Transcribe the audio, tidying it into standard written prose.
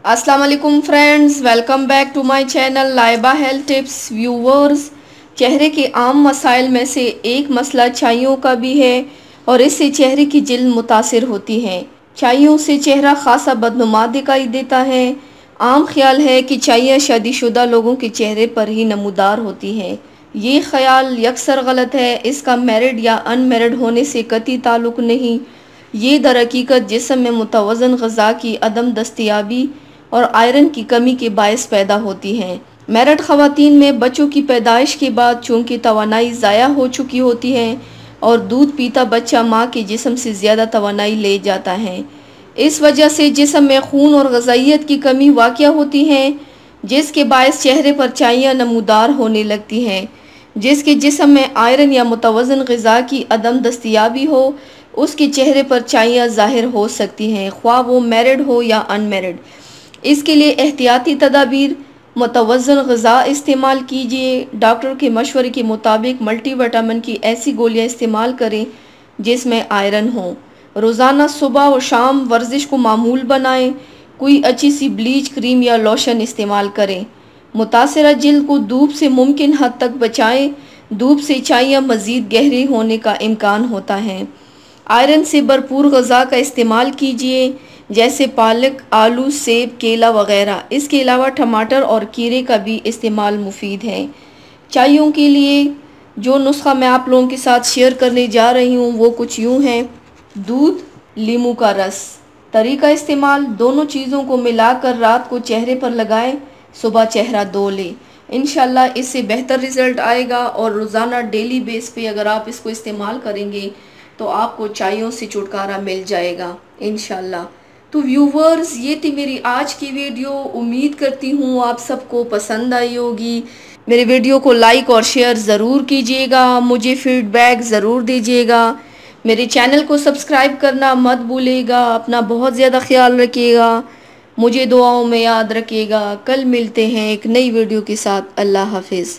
अस्सलाम वालेकुम friends, welcome back to my channel Laiba health tips. Viewers, चेहरे के आम मसाइल में से एक मसला चाइयों का भी है और इससे चेहरे की जिल्द मुतासिर होती है। चाइयों से चेहरा खासा बदनुमा दिखाई देता है। आम ख्याल है कि चाइयाँ शादीशुदा लोगों के चेहरे पर ही नमूदार होती हैं। ये ख्याल यकसर गलत है। इसका मैरिड या अनमैरिड होने से कतई ताल्लुक़ नहीं। ये दरहकीकत जिस्म में मुतवज़न ग़िज़ा की अदम दस्तयाबी और आयरन की कमी के बायस पैदा होती हैं। मैरिड ख़वातीन में बच्चों की पैदाइश के बाद चूँकि तवानाई ज़ाया हो चुकी होती है और दूध पीता बच्चा माँ के जिस्म से ज़्यादा तवानाई ले जाता है। इस वजह से जिस्म में खून और ग़िज़ाइयत की कमी वाक़या होती है, जिसके बायस चेहरे पर चाइयाँ नमूदार होने लगती हैं। जिसके जिस्म में आयरन या मुतवज़न ग़िज़ा की अदम दस्तयाबी हो, उसके चेहरे पर चाइयाँ ज़ाहिर हो सकती हैं, ख्वाह वो मैरिड हो या अनमैरिड। इसके लिए एहतियाती तदाबीर, मुतवज़्ज़न ग़िज़ा इस्तेमाल कीजिए। डॉक्टर के मशवरे के मुताबिक मल्टीविटामिन की ऐसी गोलियां इस्तेमाल करें जिसमें आयरन हो। रोज़ाना सुबह व शाम वर्जिश को मामूल बनाएं। कोई अच्छी सी ब्लीच क्रीम या लोशन इस्तेमाल करें। मुतासरा जिल्द को धूप से मुमकिन हद तक बचाएं। धूप से चाइयाँ मज़ीद गहरे होने का इम्कान होता है। आयरन से भरपूर ग़िज़ा का इस्तेमाल कीजिए, जैसे पालक, आलू, सेब, केला वगैरह। इसके अलावा टमाटर और कीरे का भी इस्तेमाल मुफीद है। चाइयों के लिए जो नुस्खा मैं आप लोगों के साथ शेयर करने जा रही हूँ वो कुछ यूँ है। दूध, नींबू का रस। तरीका इस्तेमाल: दोनों चीज़ों को मिलाकर रात को चेहरे पर लगाएं, सुबह चेहरा धो लें। इंशाल्लाह इससे बेहतर रिज़ल्ट आएगा और रोज़ाना डेली बेस पे अगर आप इसको इस्तेमाल करेंगे तो आपको चाइयों से छुटकारा मिल जाएगा इंशाल्लाह। तो व्यूवर्स, ये थी मेरी आज की वीडियो। उम्मीद करती हूँ आप सबको पसंद आई होगी। मेरे वीडियो को लाइक और शेयर ज़रूर कीजिएगा। मुझे फीडबैक ज़रूर दीजिएगा। मेरे चैनल को सब्सक्राइब करना मत भूलिएगा। अपना बहुत ज़्यादा ख्याल रखिएगा। मुझे दुआओं में याद रखिएगा। कल मिलते हैं एक नई वीडियो के साथ। अल्लाह हाफिज़।